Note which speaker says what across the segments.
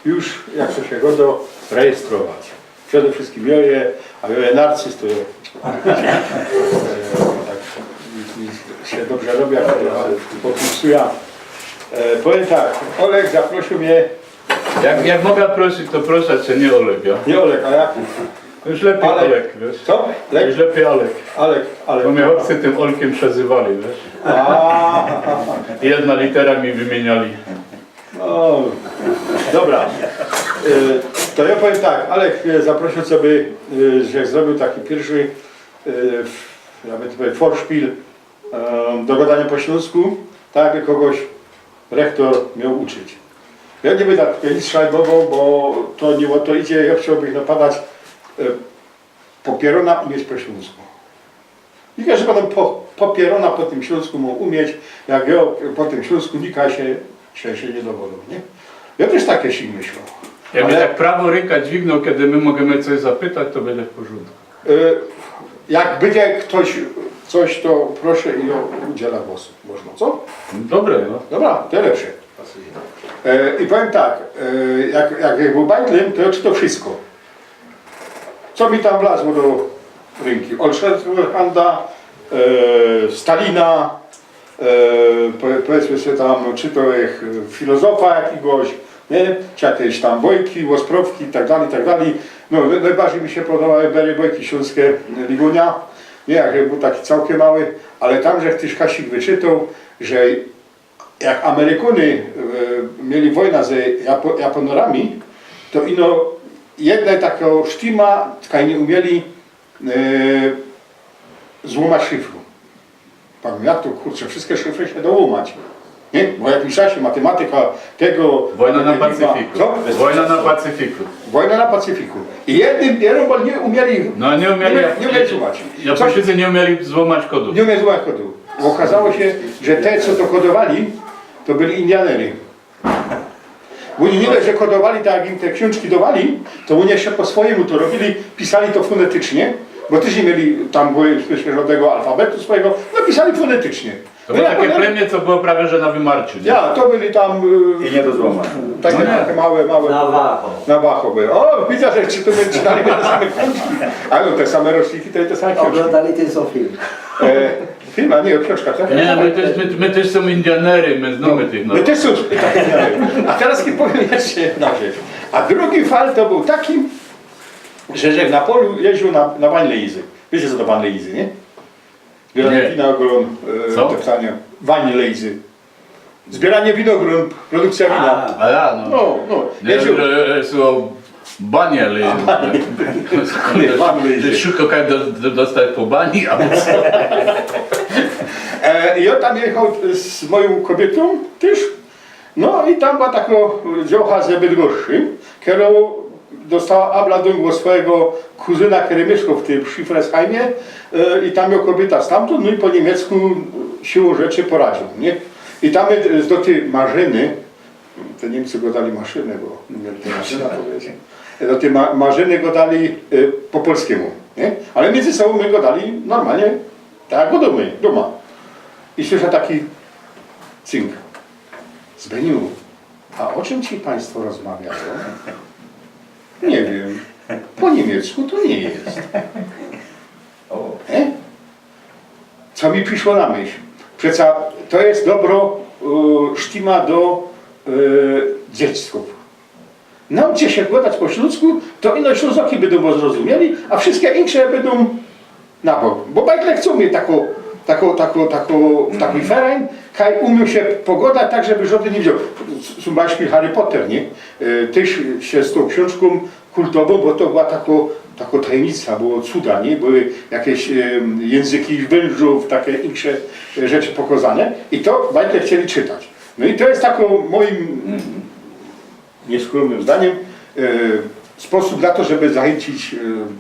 Speaker 1: już, jak to się godo, rejestrować. Przede wszystkim joje, a joje narcyz to tak się dobrze robi, jak popisuję. Powiem tak, Olek zaprosił mnie.
Speaker 2: Jak mogę prosić, to proszę cię, nie Olek, ja?
Speaker 1: Nie Olek, a jak?
Speaker 2: Już lepiej
Speaker 1: Alek.
Speaker 2: Olek, wiesz?
Speaker 1: Co?
Speaker 2: Już lepiej Olek.
Speaker 1: Alek.
Speaker 2: Bo mnie chłopcy tym Olkiem przezywali, wiesz? Jedna litera mi wymieniali.
Speaker 1: No, dobra. To ja powiem tak, Alek zaprosił sobie, że zrobił taki pierwszy, nawet powiem, Vorspiel do gadania po śląsku, tak jakby kogoś rektor miał uczyć. Ja nie będę nic szajbował, bo to nie o to idzie, ja chciałbym napadać popierona umieć po śląsku. I każdy potem popierona po tym śląsku mógł umieć, jak ja po tym śląsku nika się nie dowolą, nie? Ja też takie się myślał.
Speaker 2: Jakby tak prawo ręka dźwignął, kiedy my możemy coś zapytać, to będzie w porządku.
Speaker 1: Jak będzie ktoś coś, to proszę i udziela głosu. Można, co?
Speaker 2: Dobre, no.
Speaker 1: Dobra, to lepsze. I powiem tak, jak był bajtlem, to czy to wszystko. Co mi tam wlazło do ręki? Olszewanda, Stalina, powiedzmy sobie tam, czy to jest filozofa jakiegoś, nie? Czy jakieś tam bojki, łosprawki i tak dalej. No, najbardziej mi się podobały bojki śląskie Ligunia, nie, jak był taki całkiem mały, ale tam, że ktoś Kasik wyczytał, że jak Amerykanie mieli wojnę z Japonorami, to ino jedna taką sztima, tylko nie umieli złamać szyfru. Powiem, jak to kurczę, wszystkie szyfry się da łamać. Nie? Bo jak pisze się matematyka tego...
Speaker 2: Wojna na Pacyfiku.
Speaker 1: Co?
Speaker 2: Wojna na Pacyfiku.
Speaker 1: Wojna na Pacyfiku. I jednym nie umieli...
Speaker 2: No nie umieli
Speaker 1: złamać.
Speaker 2: Japończycy nie umieli złamać kodu.
Speaker 1: Nie umieli złamać kodu. Bo okazało się, że te, co to kodowali, to byli Indianery. Bo oni nie dość, że kodowali tak, jak im te książki dawali, to oni jeszcze po swojemu to robili, pisali to fonetycznie, bo też nie mieli tam żadnego alfabetu swojego, no pisali fonetycznie.
Speaker 2: To było takie plemię, co było prawie że na wymarciu.
Speaker 1: Ja, to byli tam...
Speaker 3: I nie do złamania.
Speaker 1: Takie małe... Na Wacho były. O, widzę, że czy to my czytali te same książki. A no, te same roczniki, to i te same książki.
Speaker 3: Oglądali ten sam film.
Speaker 1: Film, a nie, książka, tak?
Speaker 2: Nie, my też są Indianery, my znamy tych
Speaker 1: My też są takie miary. A teraz nie powiem jeszcze jedna rzecz. A drugi fal to był taki, że na polu jeździł na wanleizy. Wiecie co to wanleizy, nie? Zbieranie winogron, pytania. Wanleizy. Zbieranie winogron, produkcja wina.
Speaker 2: A ja, no.
Speaker 1: No.
Speaker 2: Jeździł. Są banie, ale... Szybko jak dostać po bani, a
Speaker 1: I ja tam jechał z moją kobietą też. No i tam była taka dziocha z Bydgoszczy, która dostała abladung od swojego kuzyna, który mieszkał w tym Schiffersheimie i tam miał kobieta stamtąd, no i po niemiecku siłą rzeczy poradził, nie? I tam do tej Marzyny, te Niemcy go dali maszynę, bo nie wiem, to maszyna powiedzieć. Do tej Marzyny go dali po polskiemu, nie? Ale między sobą my go dali normalnie, tak jak doma. I słyszę taki cynk. Zbeniu, a o czym ci państwo rozmawiają? Nie wiem. Po niemiecku to nie jest. Nie? Co mi przyszło na myśl? Przecież to jest dobro sztima do dzieciów. Nauczcie się gadać po śląsku, to ino ślązoki będą zrozumieli, a wszystkie inne będą na bok. Bo bajtle chcą mieć taki ferań, kaj umiał się pogodać tak, żeby żaden nie wziął. Słuchaliśmy Harry Potter, nie? Też się z tą książką kultową, bo to była taka tajemnica, było cuda, nie? Były jakieś języki wężów, takie inne rzeczy pokazane i to bajtle chcieli czytać. No i to jest taką moim nieskromnym zdaniem sposób na to, żeby zachęcić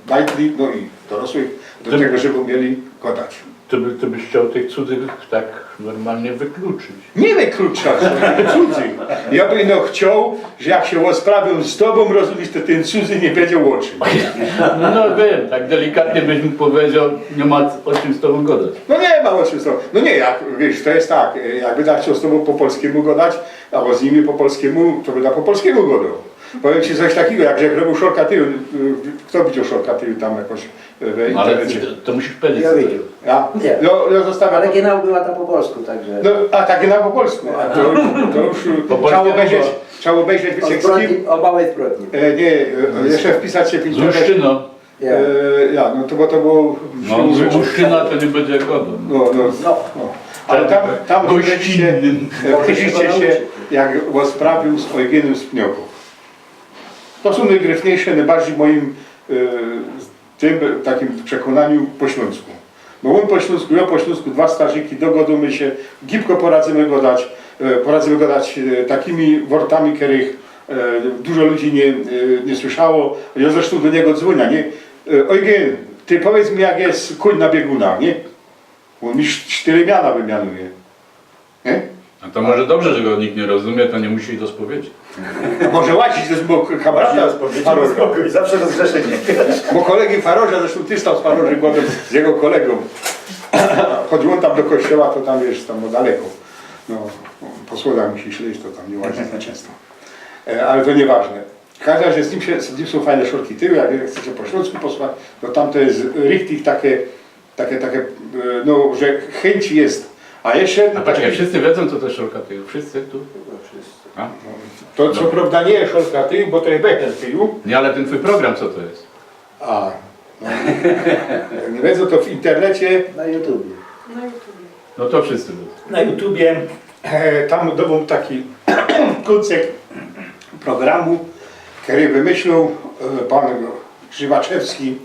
Speaker 1: bajtli, no i dorosłych do tego, żeby umieli gadać.
Speaker 2: To byś chciał tych cudzych tak normalnie wykluczyć.
Speaker 1: Nie wykluczać cudzych. Ja bym chciał, że jak się rozprawią z tobą, rozumiesz, to ten cudzy nie będzie łoczył.
Speaker 2: No wiem, tak delikatnie byś mu powiedział, nie ma o czym z tobą gadać.
Speaker 1: No nie ma o czym z tobą. No nie, jak, wiesz, to jest tak, jakby tak chciał z tobą po polskiemu gadać, albo z nimi po polskiemu, to by po polskiemu gadał. Powiem ci coś takiego, jak że robił Szorkatyju, kto widział Szorkatyju tam jakoś w
Speaker 2: No, ale
Speaker 1: internecie?
Speaker 2: to musisz powiedzieć.
Speaker 3: Ja
Speaker 2: co to
Speaker 3: widział.
Speaker 2: jest.
Speaker 1: Ja?
Speaker 3: Nie.
Speaker 1: Ja zostawiam.
Speaker 3: Ale Genau była tam po polsku, także...
Speaker 1: No, a takie na po polsku. A to już
Speaker 2: Po
Speaker 1: trzeba
Speaker 2: polsku
Speaker 1: obejrzeć,
Speaker 2: było.
Speaker 1: trzeba obejrzeć
Speaker 3: O,
Speaker 1: Wysockim.
Speaker 3: zbrodni, o małej zbrodni.
Speaker 1: Nie, jeszcze wpisać się w
Speaker 2: Z
Speaker 1: internecie.
Speaker 2: Łuszczyną.
Speaker 1: Ja, no to bo to było...
Speaker 2: No, z Łuszczyna to nie będzie godą.
Speaker 1: No. Ale tam
Speaker 2: Gościnnym.
Speaker 1: wpiszcie się, jak sprawił z Eugenem Spnioków. To są najgryfniejsze, najbardziej w moim tym takim przekonaniu po śląsku. Bo on po śląsku, ja po śląsku, dwa starzyki, dogodumy się, gibko poradzimy go dać takimi wortami, których dużo ludzi nie słyszało. Ja zresztą do niego dzwonię, nie? Eugen, ty powiedz mi, jak jest kuń na biegunach, nie? On mi 4 miana wymianuje. Nie?
Speaker 2: A to może dobrze, że go nikt nie rozumie, to nie musi to spowiedzieć.
Speaker 1: Może łazić, to jest bo kamarada Farorza.
Speaker 3: Zawsze rozgrzeszenie.
Speaker 1: Bo kolegi Farorza, zresztą ty stał z Farorzy głodem z jego kolegą. Chodził on tam do kościoła, to tam wiesz, tam daleko. No, po słodach musi śledzić, to tam nie łazi za często. Ale to nieważne. W każdym razie z nim są fajne szorki tyłu, jak chcecie po śląsku posłuchać, to tam to jest richtig takie, no, że chęć jest. A jeszcze...
Speaker 2: A poczekaj, wszyscy wiedzą, co to jest szorkatyju? Wszyscy tu? A?
Speaker 1: To co prawda nie jest szorka tyłu, bo to jest bechel tyłu.
Speaker 2: Nie, ale ten twój program, co to jest?
Speaker 1: A, no. Jak nie wiedzą, to w internecie,
Speaker 3: Na YouTubie.
Speaker 2: No to wszyscy wiedzą.
Speaker 1: na YouTubie, tam był taki koncept programu, który wymyślił pan Grzywaczewski,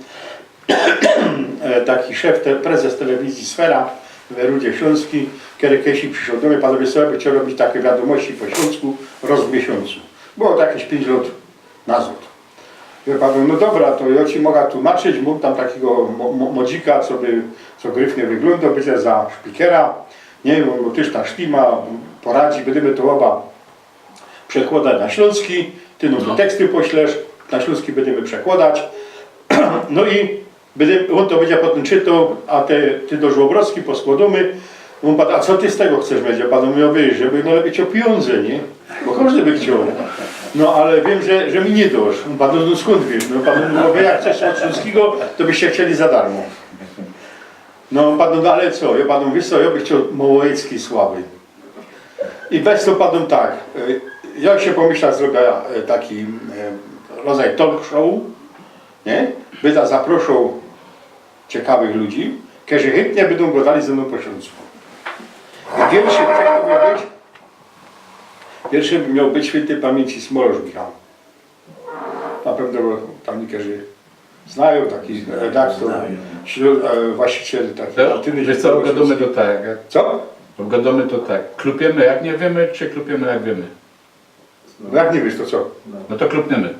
Speaker 1: taki szef, prezes telewizji Sfera w Rudzie Śląskiej, który kiedyś przyszedł do mnie, panowie sobie chciał robić takie wiadomości po Śląsku raz w miesiącu. Było to jakieś 5 lat nazad. Ja panu, no dobra, to ja ci mogę tłumaczyć, mógł tam takiego modzika, co gryfnie wygląda, będzie za szpikera, nie wiem, bo tyż ta sztima poradzi, będziemy to oba przekładać na śląski, ty no teksty poślesz, na śląski będziemy przekładać, no i on to będzie potem czytał, a ty do Żłobrowski poskładamy. On pada, a co ty z tego chcesz będzie? Panu mówią, wiesz, żeby no lepiej o pieniądze, nie? Bo każdy by chciał. No ale wiem, że mi nie dosz. On pada, no skąd wiesz? No panu mówię, jak chcesz od Śląskiego, to byście chcieli za darmo. No panu, no ale co? Ja panu, wiesz co, ja bym chciał Małowieckiej sławy. I bez to panu tak, ja się pomyślał, zrobię taki rodzaj talk show, nie? Będę zapraszał ciekawych ludzi, którzy chętnie będą gadali ze mną po śląsku. I pierwszy miał być świętej pamięci Smolosz Michał. Na pewno go tam niektórzy znają, taki redaktor, właściciel taki.
Speaker 2: Wiesz co, obgadamy to tak.
Speaker 1: Co?
Speaker 2: Obgadamy to tak. Klupiemy jak nie wiemy, czy klupiemy jak wiemy?
Speaker 1: No jak nie wiesz, to co?
Speaker 2: No to klupniemy.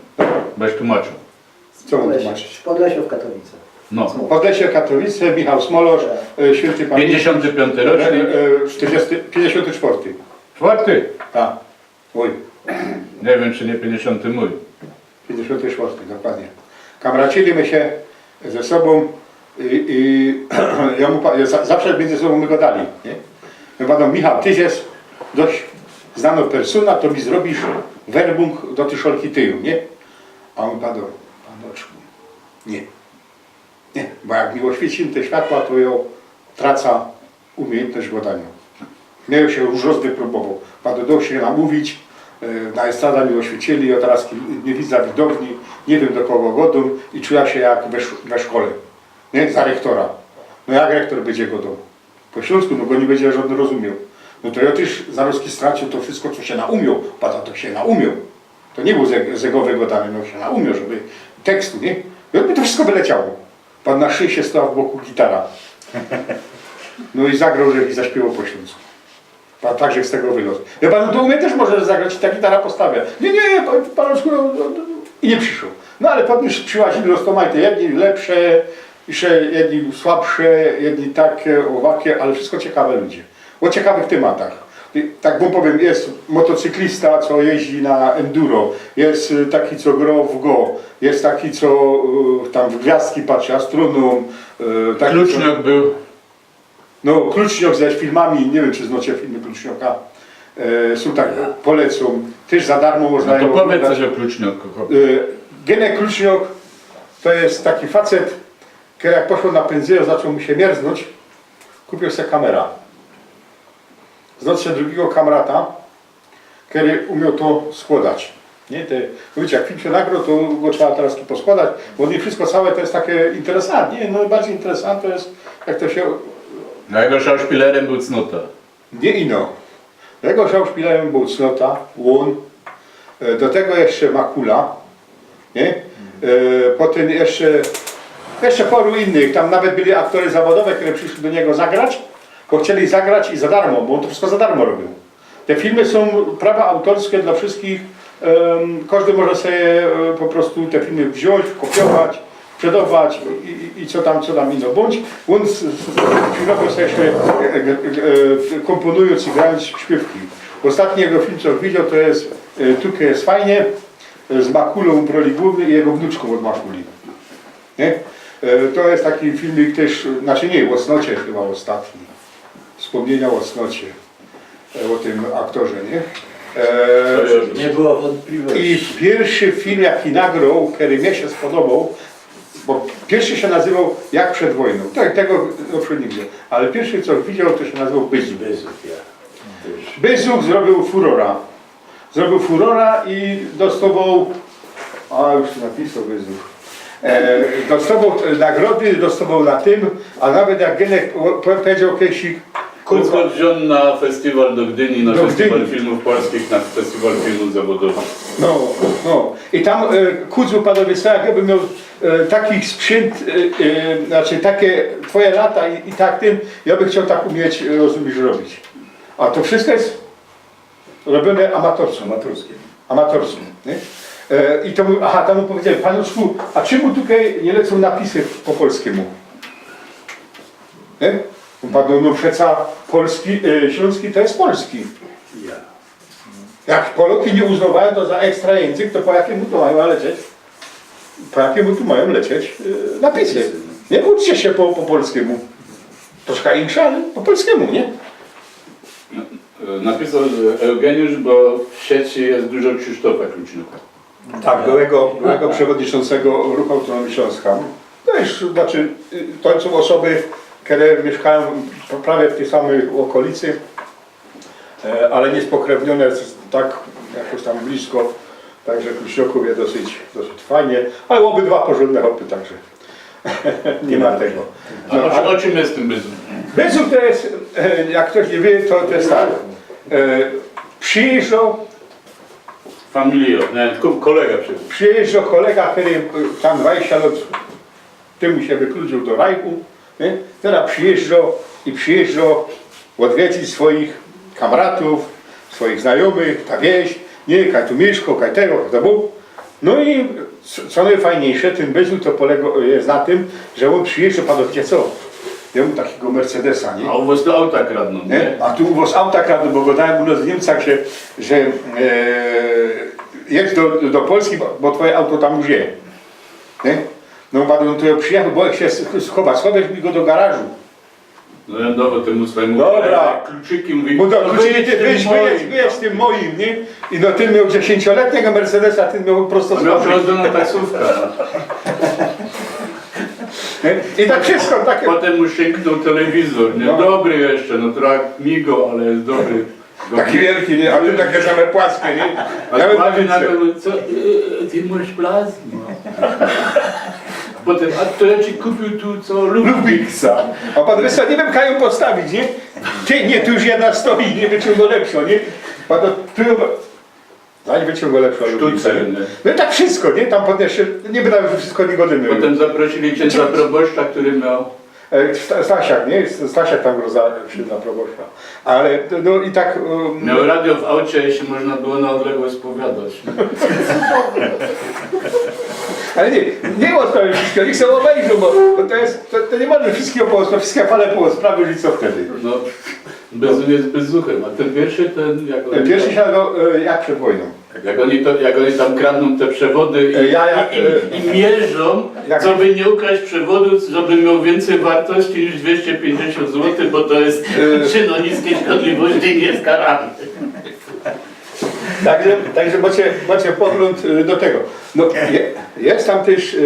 Speaker 2: Będziesz tłumaczył.
Speaker 1: Co mu tłumaczyć?
Speaker 3: W Podlesiu w Katowicach.
Speaker 2: No.
Speaker 1: Podlesie Katowice, Michał Smolosz, świętej pamięci.
Speaker 2: 55 rocznik.
Speaker 1: 54.
Speaker 2: Czwarty.
Speaker 1: Tak. Mój.
Speaker 2: Nie wiem, czy nie 50 mój.
Speaker 1: 54, dokładnie. Kamraciliśmy się ze sobą i zawsze między sobą my gadali, nie? My padam, Michał, ty jest dość znaną persona, to mi zrobisz werbung do tej szolki tyłu, nie? A on padał, panoczku, nie. Nie, bo jak mi oświecimy te światła, to ją traca umiejętność gadania. Miał się już raz wypróbował. Padł się namówić, na estrada mi oświecili, ja teraz nie widzę widowni, nie wiem do kogo godą i czuję się jak we szkole, nie? Za rektora. No jak rektor będzie godą? Po śląsku, no go nie będzie żadny rozumiał. No to ja też zaroski stracił to wszystko, co się naumiał. Pada to się naumiał. To nie był zegowy godany, no się naumiał, żeby tekstu, nie? I on mi to wszystko wyleciało. Pan na szyi się stał w boku gitara. No i zagrał, że i zaśpiewał po śląsku. Pan także z tego wylot. Ja panu to umie też może zagrać i ta gitara postawia. Nie, pan i nie przyszło. No ale potem już przyłazili roztomajte, jedni lepsze, jedni słabsze, jedni takie, owakie, ale wszystko ciekawe ludzie. O ciekawych tematach. Tak bym powiem, jest motocyklista, co jeździ na enduro, jest taki, co gra w go, jest taki, co tam w gwiazdki patrzy, astronom.
Speaker 2: Kluczniok był.
Speaker 1: No, Kluczniok ze filmami, nie wiem czy znacie filmy Klucznioka. Są tak, polecą, też za darmo można
Speaker 2: No to
Speaker 1: ją
Speaker 2: powiedz
Speaker 1: oglądać.
Speaker 2: coś o Klucznioku.
Speaker 1: Genek Kluczniok to jest taki facet, który jak poszło na pędzę, zaczął mu się mierznąć, kupił sobie kamera. Znalazł się drugiego kamrata, który umiał to składać. Nie? Wiecie, jak film się nagrał, to go trzeba teraz tu poskładać, bo nie wszystko całe to jest takie interesantne. Nie, no bardziej interesantne to jest, jak to się...
Speaker 2: A jego szauspielerem był Cnota.
Speaker 1: Nie ino. Jego szauspielerem był Cnota, Łon, do tego jeszcze Makula, nie? Potem jeszcze paru innych, tam nawet byli aktory zawodowe, które przyszli do niego zagrać, bo chcieli zagrać i za darmo, bo on to wszystko za darmo robił. Te filmy są prawa autorskie dla wszystkich, każdy może sobie po prostu te filmy wziąć, kopiować, sprzedawać i co tam inno. Bądź on filmował sobie jeszcze komponując i grając śpiewki. Ostatni jego film, co widział, to jest Tukie jest fajnie, z Makulą w roli głównej i jego wnuczką od Makuli. Nie? To jest taki filmik też, znaczy nie, o Cnocie chyba ostatni. Wspomnienia o Cnocie, o tym aktorze, nie?
Speaker 3: Nie było wątpliwości.
Speaker 1: I pierwszy film, jaki nagrał, który mnie się spodobał, bo pierwszy się nazywał Jak przed wojną. Tak, tego dobrze nie widzę. Ale pierwszy, co widział, to się nazywał Byzuk. Byzuk zrobił furora. Zrobił furora i dostawał, a już tu napisał Byzuk. Dostawał nagrody, dostawał na tym, a nawet jak Genek powiedział kiedyś,
Speaker 2: Kuc go wziął na festiwal do Gdyni, na
Speaker 1: Do
Speaker 2: festiwal
Speaker 1: Gdyni.
Speaker 2: filmów polskich, na festiwal filmów zawodowych.
Speaker 1: no. I tam Kuc był panowie, jakby miał taki sprzęt, znaczy takie twoje lata i tak tym, ja bym chciał tak umieć, rozumieć, robić. A to wszystko jest robione amatorskie. Amatorskie, nie? I to mu, tam mu powiedzieli, panu Szku, a czemu tutaj nie lecą napisy po polskiemu? Nie? Padł, no przeca polski, śląski to jest polski. Jak Polacy nie uznawają to za ekstra język, to po jakiemu tu mają lecieć? Po jakiemu tu mają lecieć napisy? Nie uczcie się po polskiemu. Troszkę insze, ale po polskiemu, nie?
Speaker 2: Napisał Eugeniusz, bo w sieci jest dużo Krzysztofa Kluczniaka.
Speaker 1: Tak, byłego przewodniczącego Ruchu Autonomii Śląska. To już, znaczy, to są osoby, które mieszkają prawie w tej samej okolicy, ale nie spokrewnione tak jakoś tam blisko, także Kluczniaków jest dosyć fajnie, ale obydwa porządne hopy, także nie ma tego.
Speaker 2: A o czym jest ten Byzuk?
Speaker 1: Byzuk to jest, jak ktoś nie wie, to jest tak, przyjeżdżał
Speaker 2: Familio, nie, kolega przecież.
Speaker 1: Przyjeżdżał kolega, który tam 20 lat temu się wykluczył do Rajku, nie? Teraz przyjeżdżał odwiedzić swoich kamratów, swoich znajomych, ta wieś, nie, kaj tu mieszkał, kaj tego, kaj to był. No i co najfajniejsze, ten Byzuk to jest na tym, że on przyjeżdżał, pan wiecie co, ja mam takiego Mercedesa, nie?
Speaker 2: A u was to auta kradną, nie?
Speaker 1: A tu u was auta kradną, bo gadałem u nas w Niemcach, że jedź do Polski, bo twoje auto tam już jest. Nie? No padł, to ja przyjechał, bo jak się schować, schowaj mi go do garażu.
Speaker 2: No ja dawał temu swojemu
Speaker 1: Dobra.
Speaker 2: kluczyki, mówi,
Speaker 1: Bo to
Speaker 2: no
Speaker 1: wyjedź tym moim, nie? I no ten miał 10-letniego Mercedesa, ten miał prosto
Speaker 2: On miał
Speaker 1: z fabryki.
Speaker 2: prowadzona taksówka.
Speaker 1: Nie? I tak wszystko takie.
Speaker 2: Potem mu sięgnął telewizor, nie?
Speaker 1: No.
Speaker 2: Dobry jeszcze, no trochę migo, ale jest dobry.
Speaker 1: Taki wielki, nie? A tu takie same płaskie, nie?
Speaker 2: A
Speaker 1: Nawet
Speaker 2: Nawet
Speaker 1: na
Speaker 2: nagle mówi, co? Ty masz plazmę. Potem, a to ja ci kupił tu co
Speaker 1: Lubiksa. A pan Rysa, nie wiem, jak ją postawić, nie? Ty, nie, tu już jedna stoi, nie wyciągnął lepszą, nie? Pan tu ją... Zanim wyciągnął lepszą Lubiksa.
Speaker 2: Sztucer, nie?
Speaker 1: No i tak wszystko, nie? Tam potem jeszcze, nie wydałem, że wszystko niegodne miał.
Speaker 2: Potem zaprosili księdza proboszcza, który miał...
Speaker 1: Stasiak, nie? Stasiak tam go za proboszcza. Ale, no i tak...
Speaker 2: Miał radio w aucie i się można było na odległość spowiadać.
Speaker 1: Ale nie odprawię wszystkiego, niech sobie obejrzą, bo to jest, to nie może wszystkiego poosprawić, wszystkie fale poosprawić i co wtedy?
Speaker 2: No, Bezun jest bezzuchem, a ten pierwszy, ten jak oni,
Speaker 1: Pierwszy się nazywał Jak przed wojną.
Speaker 2: jak oni tam kradną te przewody i mierzą,
Speaker 1: Jak-
Speaker 2: co by nie ukraść przewodu, żeby miał więcej wartości niż 250 zł, bo to jest czyn o niskiej szkodliwości i nie jest karany.
Speaker 1: Także macie pogląd do tego. No, jest tam też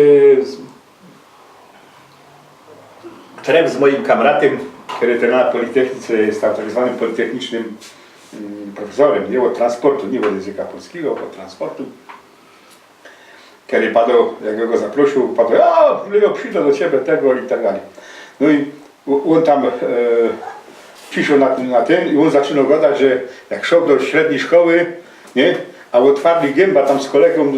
Speaker 1: którym z moim kamratem, który to na Politechnice jest tam tak zwanym politechnicznym profesorem, nie od transportu, nie od języka polskiego, od transportu. Kiedy padł, jak go zaprosił, padł, Leo, przyjdę do ciebie tego i tak dalej. No i on tam pisze na ten i on zaczynał gadać, że jak szedł do średniej szkoły, nie? A otwarli gęba tam z kolegą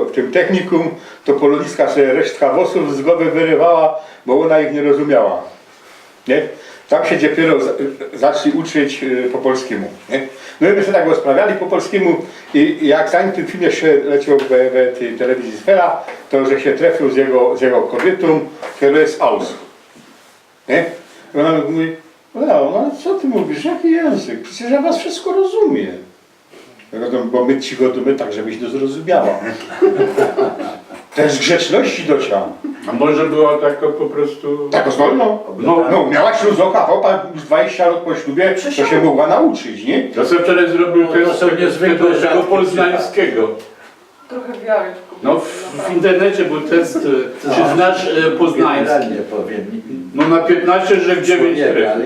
Speaker 1: w tym technikum, to poloniska sobie resztka włosów z głowy wyrywała, bo ona ich nie rozumiała. Nie? Tam się dopiero zaczęli uczyć po polskiemu. Nie? No i my się tak rozprawiali po polskiemu i jak zanim ten film jeszcze leciał w tej telewizji Sfera, to że się trafił z jego kobietą, która jest aus. Nie? I ona mówi, no co ty mówisz, jaki język? Przecież ja was wszystko rozumiem. Bo my ci gotumy tak, żebyś to zrozumiała. Też grzeczności dociął.
Speaker 2: A może było tak po prostu...
Speaker 1: Tak, zdolno. No, miała śluzoka, chłopa już 20 lat po ślubie, to się mogła nauczyć, nie?
Speaker 2: Ja sobie wczoraj zrobił
Speaker 3: to
Speaker 2: test
Speaker 3: są niezwykłe
Speaker 2: tego
Speaker 3: rzadkie
Speaker 2: poznańskiego.
Speaker 4: Trochę wiary.
Speaker 2: No w internecie był test, czy znasz poznański.
Speaker 3: Generalnie powiem.
Speaker 2: No na 15, że w 9
Speaker 3: Nie, ale